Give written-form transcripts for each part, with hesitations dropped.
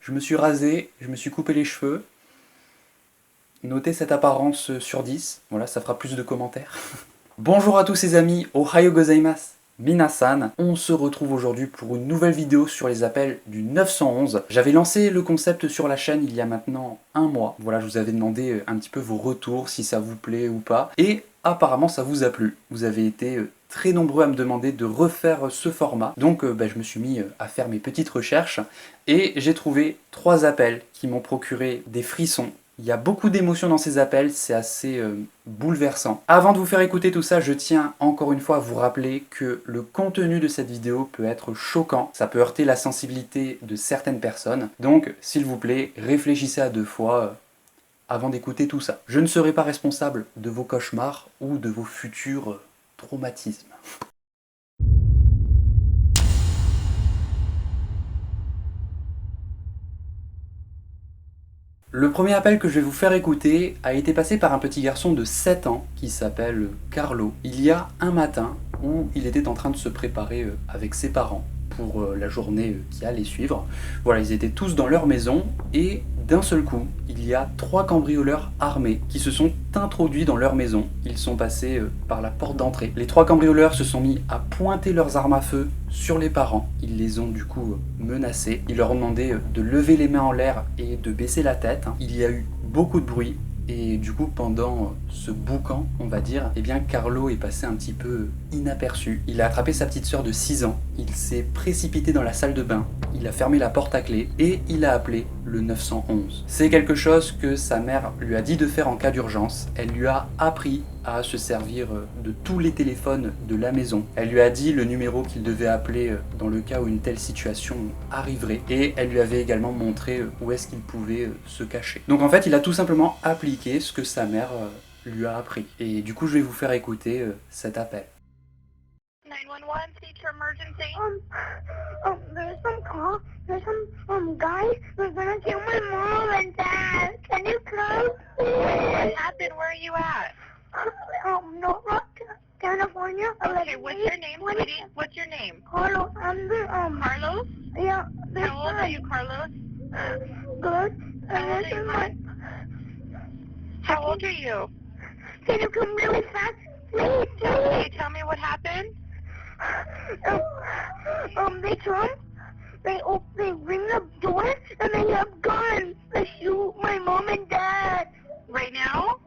Je me suis rasé, je me suis coupé les cheveux. Notez cette apparence sur 10, voilà, ça fera plus de commentaires. Bonjour à tous les amis, Ohayo gozaimasu, minasan. On se retrouve aujourd'hui pour une nouvelle vidéo sur les appels du 911. J'avais lancé le concept sur la chaîne il y a maintenant un mois. Voilà, je vous avais demandé un petit peu vos retours, si ça vous plaît ou pas. Et apparemment ça vous a plu. Vous avez été très nombreux à me demander de refaire ce format. Donc je me suis mis à faire mes petites recherches et j'ai trouvé 3 appels qui m'ont procuré des frissons. Il y a beaucoup d'émotions dans ces appels, c'est assez bouleversant. Avant de vous faire écouter tout ça, je tiens encore une fois à vous rappeler que le contenu de cette vidéo peut être choquant, ça peut heurter la sensibilité de certaines personnes. Donc, s'il vous plaît, réfléchissez à 2 fois avant d'écouter tout ça. Je ne serai pas responsable de vos cauchemars ou de vos futurs traumatismes. Le premier appel que je vais vous faire écouter a été passé par un petit garçon de 7 ans qui s'appelle Carlo. Il y a un matin où il était en train de se préparer avec ses parents pour la journée qui allait suivre. Voilà, ils étaient tous dans leur maison et d'un seul coup, il y a 3 cambrioleurs armés qui se sont introduits dans leur maison. Ils sont passés par la porte d'entrée. Les 3 cambrioleurs se sont mis à pointer leurs armes à feu sur les parents. Ils les ont du coup menacés. Ils leur ont demandé de lever les mains en l'air et de baisser la tête. Il y a eu beaucoup de bruit. Et du coup, pendant ce boucan, on va dire, eh bien Carlo est passé un petit peu inaperçu. Il a attrapé sa petite sœur de 6 ans, il s'est précipité dans la salle de bain, il a fermé la porte à clé et il a appelé le 911. C'est quelque chose que sa mère lui a dit de faire en cas d'urgence. Elle lui a appris à se servir de tous les téléphones de la maison. Elle lui a dit le numéro qu'il devait appeler dans le cas où une telle situation arriverait. Et elle lui avait également montré où est-ce qu'il pouvait se cacher. Donc en fait, il a tout simplement appliqué ce que sa mère lui a appris. Et du coup, je vais vous faire écouter cet appel. 911, teacher emergency. There's some call. There's some guys. They're gonna kill my mom and dad. Can you come? What happened? Where are you at? North Rock, California. Okay, what's your name, sweetie? What's your name? Carlos, I'm the Carlos? Yeah. How old are you, Carlos? Good. How old are you, hon? How old are you? Can you come really fast, please? Okay, tell me what happened. They come. They ring the door and they have guns. They shoot my mom and dad. Right now?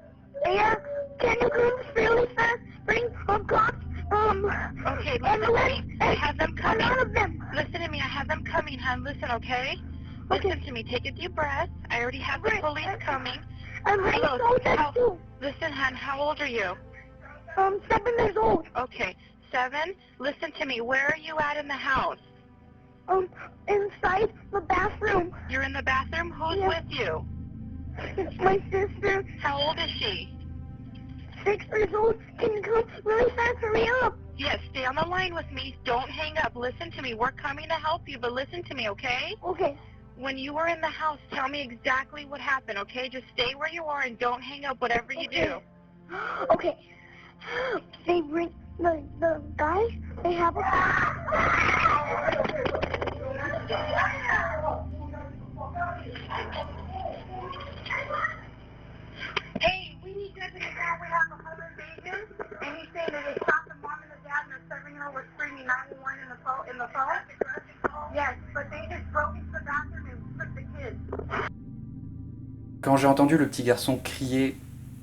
Yeah. Can you come really fast? Bring cops. Okay, listen to me. I have them A coming. lot of them. Listen to me. I have them coming, hon. Listen, okay? Okay. Listen to me. Take a deep breath. I already have the Right. police coming. I'm really Carlos, old too. listen, hon. How old are you? 7 years old. Okay, 7. Listen to me. Where are you at in the house? Inside the bathroom. You're in the bathroom? Who's Yeah. with you? It's my sister, How old is she? 6 years old. Can you come really fast? Hurry up. Yes, stay on the line with me. Don't hang up. Listen to me. We're coming to help you, but listen to me, okay? Okay. When you were in the house, tell me exactly what happened, okay? Just stay where you are and don't hang up whatever you do. Okay. They bring the guys. They have a. Hey, we need deputy now. We have a home invasion, and he's saying that they shot the mom and the dad, and the 7-year-old was screaming 911 in the phone. Yes, but they just broke into the bathroom and took the kids. Quand j'ai entendu le petit garçon crier,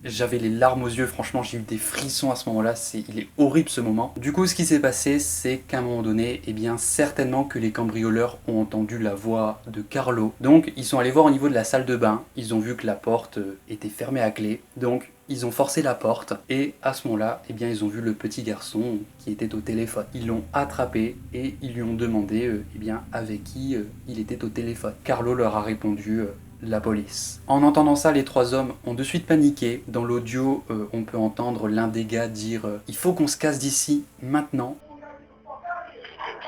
j'avais les larmes aux yeux, franchement j'ai eu des frissons à ce moment-là, il est horrible ce moment. Du coup ce qui s'est passé, c'est qu'à un moment donné, eh bien certainement que les cambrioleurs ont entendu la voix de Carlo. Donc ils sont allés voir au niveau de la salle de bain, ils ont vu que la porte était fermée à clé, donc ils ont forcé la porte et à ce moment-là, eh bien ils ont vu le petit garçon qui était au téléphone. Ils l'ont attrapé et ils lui ont demandé eh bien avec qui il était au téléphone. Carlo leur a répondu la police. En entendant ça, les 3 hommes ont de suite paniqué. Dans l'audio, on peut entendre l'un des gars dire « Il faut qu'on se casse d'ici, maintenant !»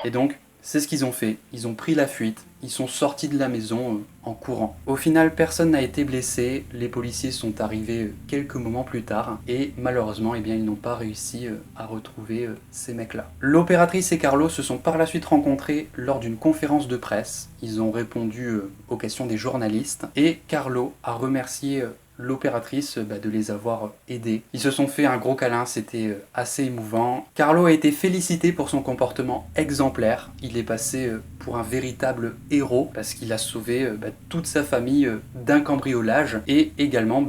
Et donc, C'est ce qu'ils ont fait, ils ont pris la fuite, ils sont sortis de la maison en courant. Au final, personne n'a été blessé, les policiers sont arrivés quelques moments plus tard et malheureusement, eh bien, ils n'ont pas réussi à retrouver ces mecs-là. L'opératrice et Carlo se sont par la suite rencontrés lors d'une conférence de presse. Ils ont répondu aux questions des journalistes et Carlo a remercié l'opératrice de les avoir aidés. Ils se sont fait un gros câlin, c'était assez émouvant. Carlo a été félicité pour son comportement exemplaire. Il est passé pour un véritable héros parce qu'il a sauvé toute sa famille d'un cambriolage et également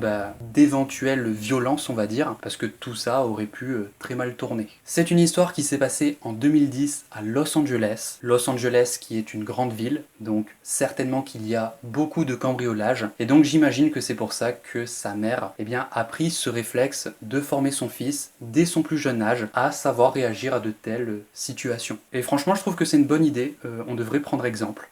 d'éventuelles violences, on va dire, parce que tout ça aurait pu très mal tourner. C'est une histoire qui s'est passée en 2010 à Los Angeles. Los Angeles qui est une grande ville, donc certainement qu'il y a beaucoup de cambriolages et donc j'imagine que c'est pour ça que sa mère a pris ce réflexe de former son fils dès son plus jeune âge à savoir réagir à de telles situations. Et franchement, je trouve que c'est une bonne idée, on devrait prendre exemple.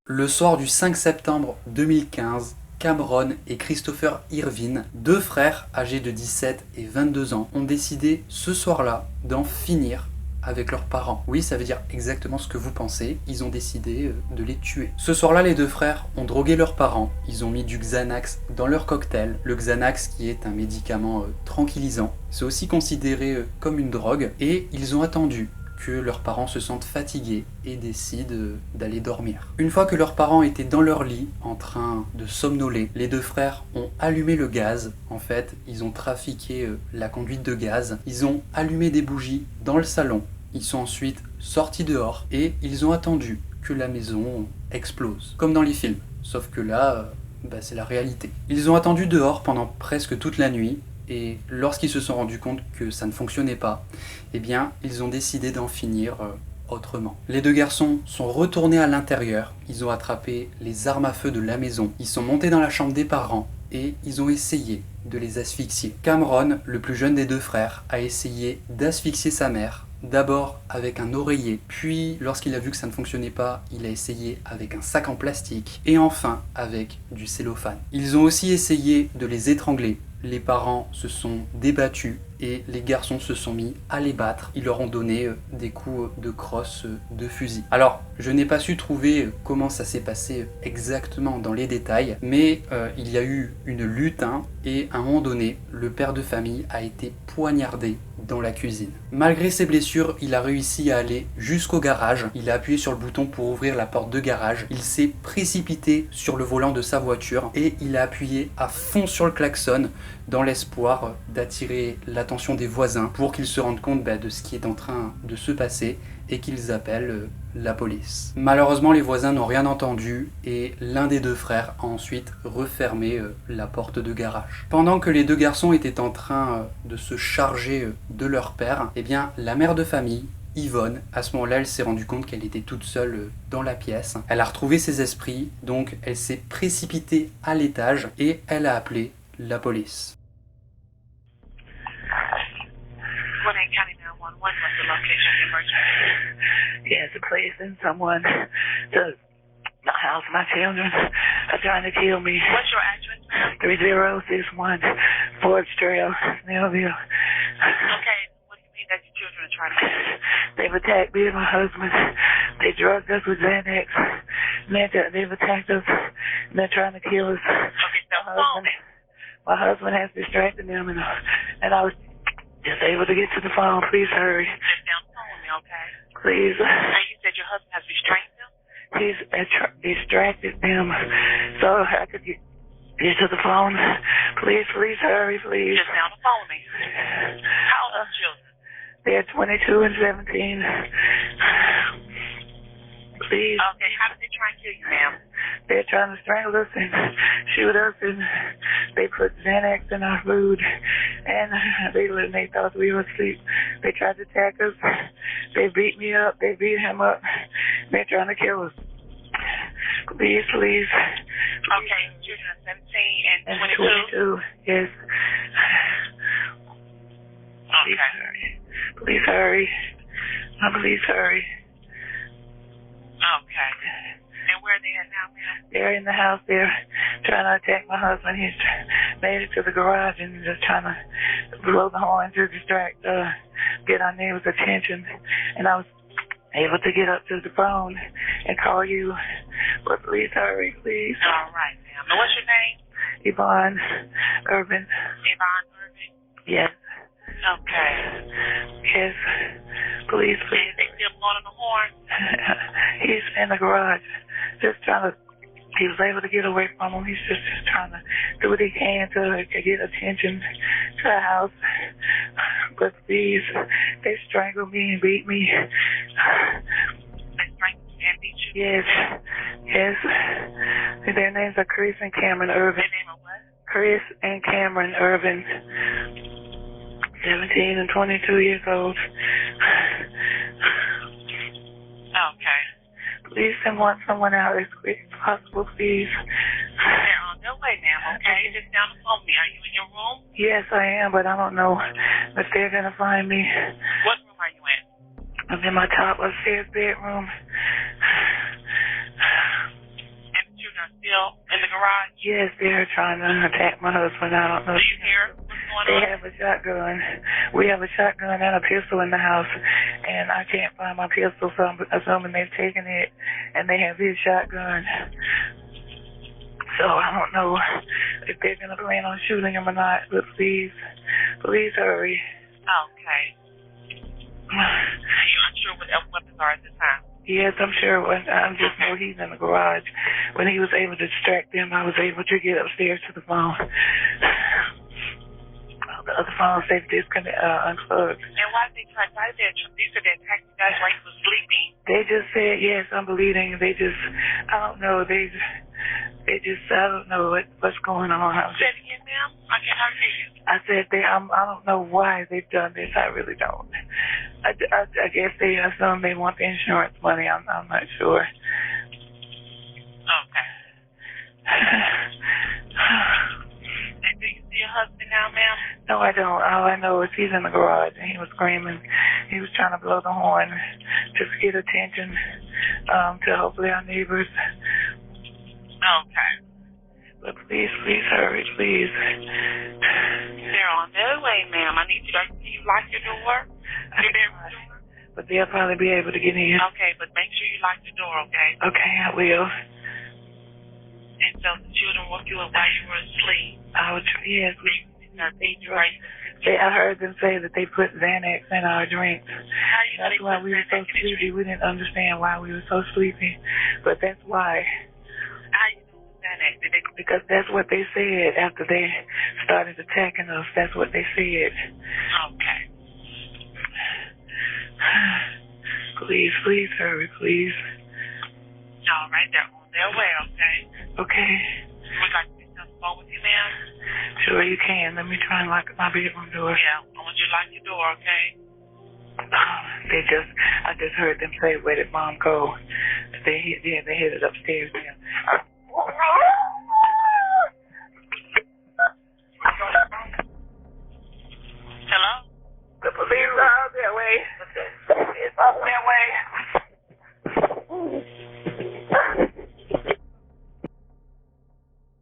Le soir du 5 septembre 2015, Cameron et Christopher Irvine, deux frères âgés de 17 et 22 ans, ont décidé ce soir-là d'en finir avec leurs parents. Oui, ça veut dire exactement ce que vous pensez, ils ont décidé de les tuer. Ce soir-là, les deux frères ont drogué leurs parents, ils ont mis du Xanax dans leur cocktail. Le Xanax qui est un médicament tranquillisant, c'est aussi considéré comme une drogue, et ils ont attendu que leurs parents se sentent fatigués et décident d'aller dormir. Une fois que leurs parents étaient dans leur lit, en train de somnoler, les deux frères ont allumé le gaz. En fait, ils ont trafiqué la conduite de gaz. Ils ont allumé des bougies dans le salon. Ils sont ensuite sortis dehors et ils ont attendu que la maison explose. Comme dans les films. Sauf que là, c'est la réalité. Ils ont attendu dehors pendant presque toute la nuit. Et lorsqu'ils se sont rendus compte que ça ne fonctionnait pas, eh bien, ils ont décidé d'en finir autrement. Les deux garçons sont retournés à l'intérieur, ils ont attrapé les armes à feu de la maison, ils sont montés dans la chambre des parents et ils ont essayé de les asphyxier. Cameron, le plus jeune des deux frères, a essayé d'asphyxier sa mère, d'abord avec un oreiller, puis lorsqu'il a vu que ça ne fonctionnait pas, il a essayé avec un sac en plastique et enfin avec du cellophane. Ils ont aussi essayé de les étrangler. Les parents se sont débattus et les garçons se sont mis à les battre. Ils leur ont donné des coups de crosse de fusil. Alors, je n'ai pas su trouver comment ça s'est passé exactement dans les détails, mais il y a eu une lutte et à un moment donné, le père de famille a été poignardé dans la cuisine. Malgré ses blessures, il a réussi à aller jusqu'au garage. Il a appuyé sur le bouton pour ouvrir la porte de garage. Il s'est précipité sur le volant de sa voiture et il a appuyé à fond sur le klaxon dans l'espoir d'attirer l'attention des voisins pour qu'ils se rendent compte de ce qui est en train de se passer et qu'ils appellent la police. Malheureusement, les voisins n'ont rien entendu et l'un des deux frères a ensuite refermé la porte de garage. Pendant que les deux garçons étaient en train de se charger de leur père, eh bien, la mère de famille, Yvonne, à ce moment-là, elle s'est rendue compte qu'elle était toute seule dans la pièce. Elle a retrouvé ses esprits, donc elle s'est précipitée à l'étage et elle a appelé la police. Gwinnett County 911, what's the location of the emergency? Yes, please send someone to the house. My children are trying to kill me. What's your address, ma'am? 3061 Forbes Trail, Snellville. Okay, what do you mean that your children are trying to kill you? They've attacked me and my husband. They drugged us with Xanax. They've attacked us and they're trying to kill us. Okay, so phone it. My husband has distracted them and I was just able to get to the phone. Please hurry. Just down the phone with me, okay? Please. Now you said your husband has restrained them? He's distracted them so I could get to the phone. Please hurry, please. Just down the phone with me. How old are the children? They're 22 and 17. Please. Okay, how did they try and kill you, ma'am? They're trying to strangle us and shoot us, and they put Xanax in our food, and they thought we were asleep. They tried to attack us. They beat me up. They beat him up. They're trying to kill us. Please. Okay, children are 17 and 22? Yes. Okay. Please hurry. Please hurry. Okay. And where are they at now, ma'am? They're in the house. They're trying to attack my husband. He's made it to the garage and just trying to blow the horn to distract, get our neighbors' attention. And I was able to get up to the phone and call you. But please hurry, please. All right, ma'am. Now, what's your name? Yvonne Irvin. Yvonne Irvin? Yes. Okay. Yes. Please, please. Is they still blowing the horn? He's in the garage, just trying to. He was able to get away from him. He's just trying to do what he can to get attention to the house. But please, they strangled me and beat me. They strangled you and beat you? Yes. Yes. Their names are Chris and Cameron Irvin. Their name are what? Chris and Cameron Irvin. 17 and 22 years old. Okay. Please send someone out as quick as possible, please. They're on their way, ma'am, okay? You're just down the phone with me. Are you in your room? Yes, I am, but I don't know if they're going to find me. What room are you in? I'm in my top upstairs bedroom. And the children are still in the garage? Yes, they're trying to attack my husband. I don't know. Do you hear what's going They on? have a shotgun. We have a shotgun and a pistol in the house, and I can't find my pistol, so I'm assuming they've taken it, and they have his shotgun. So I don't know if they're going to plan on shooting him or not, but please hurry. Okay. Are you unsure what weapons are at this time? Yes, I'm sure. I just know he's in the garage. When he was able to distract them, I was able to get upstairs to the phone. The other phones, they've unplugged. And why did they these are the attack you guys while you were sleeping? They just said, yes, I'm bleeding. I don't know. I don't know what's going on. Say it again, ma'am. I can't hear you. I said, I don't know why they've done this. I really don't. I guess they assume they want the insurance money. I'm not sure. Okay. And do you see your husband now, ma'am? No, I don't. All I know is he's in the garage and he was screaming. He was trying to blow the horn just to get attention to hopefully our neighbors. Okay. But please hurry, please. They're on their way, ma'am. I need you to lock your door. Your bedroom door. But they'll probably be able to get in. Okay, but make sure you lock the door, okay? Okay, I will. And so the children woke you up while you were asleep. Yes. I I heard them say that they put Xanax in our drinks. That's why we were so sleepy. We didn't understand why we were so sleepy. But that's why. How you know Xanax? Because that's what they said after they started attacking us. That's what they said. Okay. Please hurry, please. All right, they're on their way, okay? Okay. Would like to be on the phone with you, ma'am? Sure you can. Let me try and lock my bedroom door. Yeah, I want you to lock your door, okay? I just heard them say, where did Mom go? They headed upstairs now. Hello? The police are on their way. It's on their way.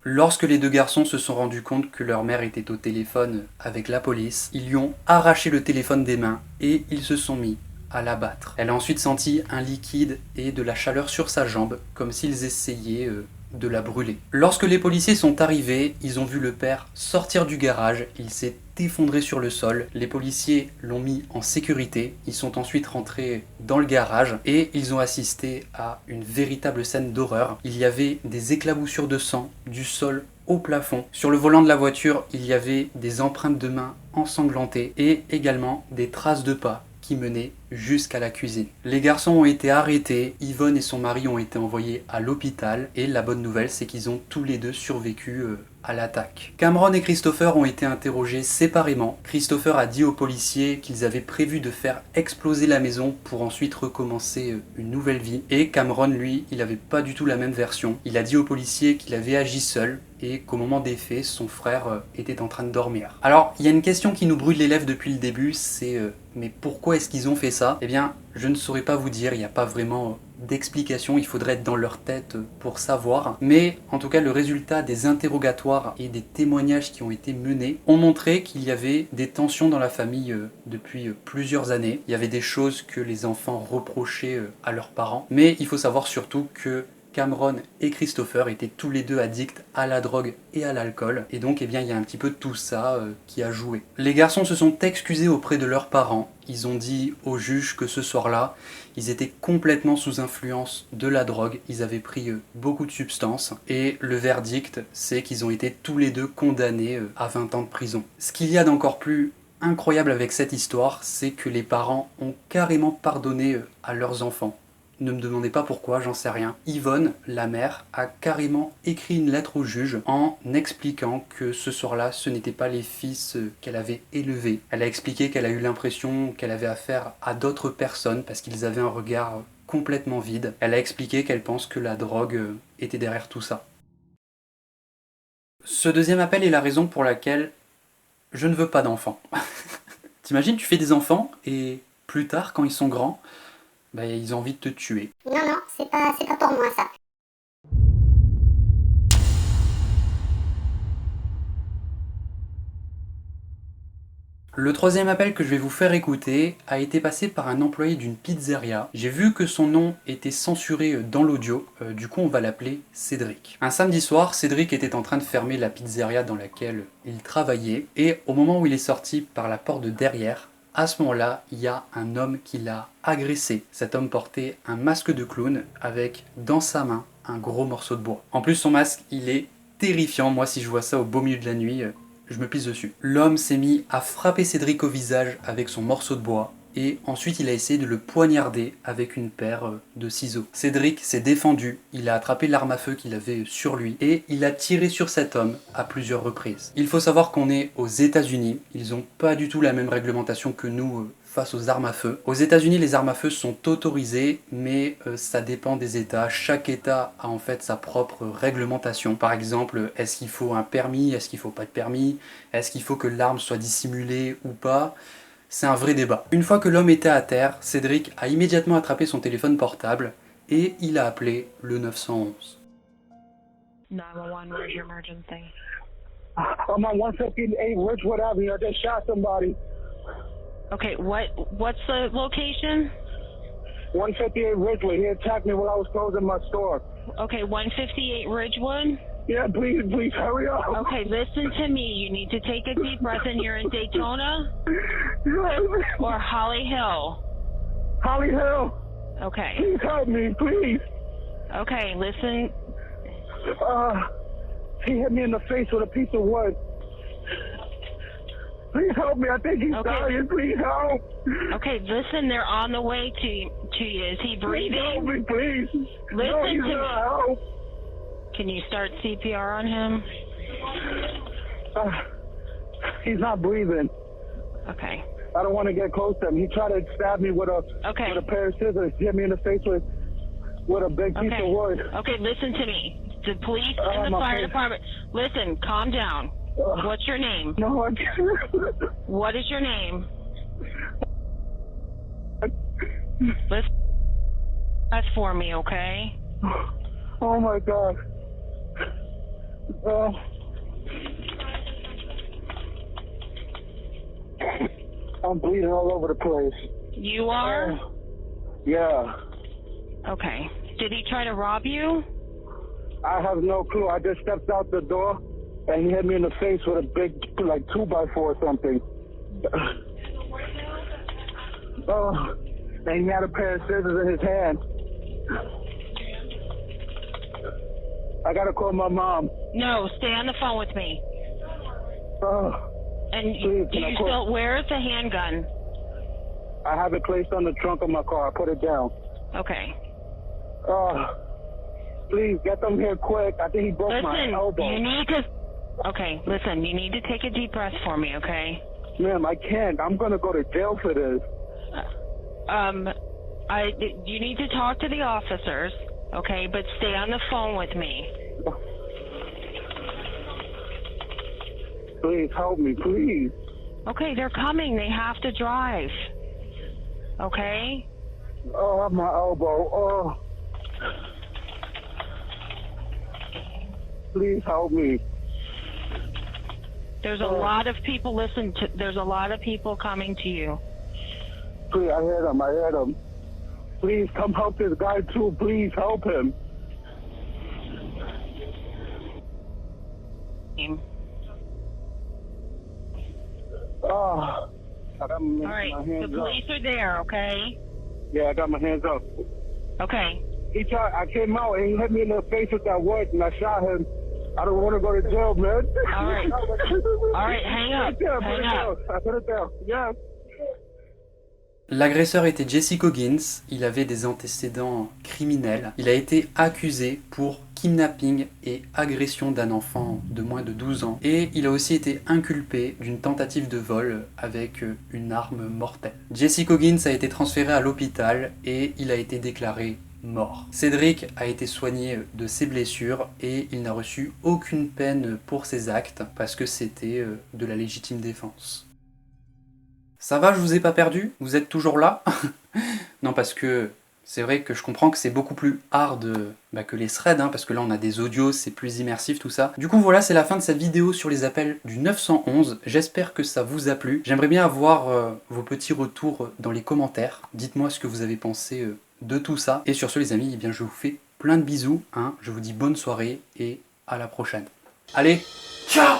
Lorsque les deux garçons se sont rendus compte que leur mère était au téléphone avec la police, ils lui ont arraché le téléphone des mains et ils se sont mis à la battre. Elle a ensuite senti un liquide et de la chaleur sur sa jambe, comme s'ils essayaient de la brûler. Lorsque les policiers sont arrivés, ils ont vu le père sortir du garage, il s'est effondré sur le sol, les policiers l'ont mis en sécurité, ils sont ensuite rentrés dans le garage et ils ont assisté à une véritable scène d'horreur. Il y avait des éclaboussures de sang du sol au plafond. Sur le volant de la voiture, il y avait des empreintes de mains ensanglantées et également des traces de pas qui menait jusqu'à la cuisine. Les garçons ont été arrêtés, Yvonne et son mari ont été envoyés à l'hôpital et la bonne nouvelle c'est qu'ils ont tous les deux survécu à l'attaque. Cameron et Christopher ont été interrogés séparément. Christopher a dit aux policiers qu'ils avaient prévu de faire exploser la maison pour ensuite recommencer une nouvelle vie. Et Cameron, lui, il n'avait pas du tout la même version. Il a dit aux policiers qu'il avait agi seul et qu'au moment des faits, son frère était en train de dormir. Alors, il y a une question qui nous brûle les lèvres depuis le début, c'est mais pourquoi est-ce qu'ils ont fait ça? Eh bien, je ne saurais pas vous dire, il n'y a pas vraiment d'explications, il faudrait être dans leur tête pour savoir. Mais en tout cas, le résultat des interrogatoires et des témoignages qui ont été menés ont montré qu'il y avait des tensions dans la famille depuis plusieurs années. Il y avait des choses que les enfants reprochaient à leurs parents. Mais il faut savoir surtout que Cameron et Christopher étaient tous les deux addicts à la drogue et à l'alcool. Et donc, eh bien, il y a un petit peu tout ça qui a joué. Les garçons se sont excusés auprès de leurs parents. Ils ont dit au juge que ce soir-là, ils étaient complètement sous influence de la drogue. Ils avaient pris beaucoup de substances. Et le verdict, c'est qu'ils ont été tous les deux condamnés à 20 ans de prison. Ce qu'il y a d'encore plus incroyable avec cette histoire, c'est que les parents ont carrément pardonné à leurs enfants. Ne me demandez pas pourquoi, j'en sais rien. Yvonne, la mère, a carrément écrit une lettre au juge en expliquant que ce soir-là, ce n'étaient pas les fils qu'elle avait élevés. Elle a expliqué qu'elle a eu l'impression qu'elle avait affaire à d'autres personnes parce qu'ils avaient un regard complètement vide. Elle a expliqué qu'elle pense que la drogue était derrière tout ça. Ce deuxième appel est la raison pour laquelle je ne veux pas d'enfants. T'imagines, tu fais des enfants et plus tard, quand ils sont grands, ils ont envie de te tuer. Non, c'est pas pour moi ça. Le troisième appel que je vais vous faire écouter a été passé par un employé d'une pizzeria. J'ai vu que son nom était censuré dans l'audio, du coup on va l'appeler Cédric. Un samedi soir, Cédric était en train de fermer la pizzeria dans laquelle il travaillait, et au moment où il est sorti par la porte de derrière, à ce moment-là, il y a un homme qui l'a agressé. Cet homme portait un masque de clown avec, dans sa main, un gros morceau de bois. En plus, son masque, il est terrifiant. Moi, si je vois ça au beau milieu de la nuit, je me pisse dessus. L'homme s'est mis à frapper Cédric au visage avec son morceau de bois. Et ensuite, il a essayé de le poignarder avec une paire de ciseaux. Cédric s'est défendu, il a attrapé l'arme à feu qu'il avait sur lui et il a tiré sur cet homme à plusieurs reprises. Il faut savoir qu'on est aux États-Unis, ils n'ont pas du tout la même réglementation que nous face aux armes à feu. Aux États-Unis, les armes à feu sont autorisées, mais ça dépend des États. Chaque État a en fait sa propre réglementation. Par exemple, est-ce qu'il faut un permis, est-ce qu'il faut pas de permis, est-ce qu'il faut que l'arme soit dissimulée ou pas? C'est un vrai débat. Une fois que l'homme était à terre, Cédric a immédiatement attrapé son téléphone portable et il a appelé le 911. 911, where's your emergency? I'm on 158 Ridgewood Avenue. I just shot somebody. Okay, what's the location? 158 Ridgewood. He attacked me while I was closing my store. Okay, 158 Ridgewood? Yeah, please hurry up. Okay, listen to me. You need to take a deep breath and you're in Daytona or Holly Hill. Holly Hill. Okay. Please help me, please. Okay, listen. He hit me in the face with a piece of wood. Please help me. I think he's dying. Please help. Okay, listen. They're on the way to you. Is he breathing? Help me, please. Listen no, he's to me. not. Help. Can you start CPR on him? He's not breathing. Okay. I don't want to get close to him. He tried to stab me with a pair of scissors. Hit me in the face with a big piece of wood. Okay, listen to me. The police and the fire department. Listen, calm down. What's your name? No, I can't. What is your name? Listen. That's for me, okay? Oh my God. I'm bleeding all over the place. You are? Yeah. Okay. Did he try to rob you? I have no clue. I just stepped out the door and he hit me in the face with a big, 2x4 or something. And he had a pair of scissors in his hand. I gotta call my mom. No, stay on the phone with me. And please, do you still, where is the handgun? I have it placed on the trunk of my car. I put it down. Okay. Please, get them here quick. I think he broke my elbow. You need to... Okay, listen, you need to take a deep breath for me, okay? Ma'am, I can't. I'm gonna go to jail for this. You need to talk to the officers, okay? But stay on the phone with me. Please help me, please. Okay, they're coming. They have to drive. Okay? Oh, my elbow. Please help me. There's a lot of people there's a lot of people coming to you. Please, I heard him. Please come help this guy too. Please help him. Oh, I got my All right, hands the up. police are there, okay? Yeah, I got my hands up. Okay. I came out and he hit me in the face with that wood and I shot him. I don't want to go to jail, man. All right. All right, hang up. Hang up. I put it down. Yeah. L'agresseur était Jesse Coggins, il avait des antécédents criminels. Il a été accusé pour kidnapping et agression d'un enfant de moins de 12 ans. Et il a aussi été inculpé d'une tentative de vol avec une arme mortelle. Jesse Coggins a été transféré à l'hôpital et il a été déclaré mort. Cédric a été soigné de ses blessures et il n'a reçu aucune peine pour ses actes parce que c'était de la légitime défense. Ça va, je vous ai pas perdu? Vous êtes toujours là? Non, parce que c'est vrai que je comprends que c'est beaucoup plus hard que les threads, parce que là on a des audios, c'est plus immersif tout ça. Du coup voilà, c'est la fin de cette vidéo sur les appels du 911. J'espère que ça vous a plu. J'aimerais bien avoir vos petits retours dans les commentaires. Dites-moi ce que vous avez pensé de tout ça. Et sur ce les amis, eh bien, je vous fais plein de bisous. Je vous dis bonne soirée et à la prochaine. Allez, ciao!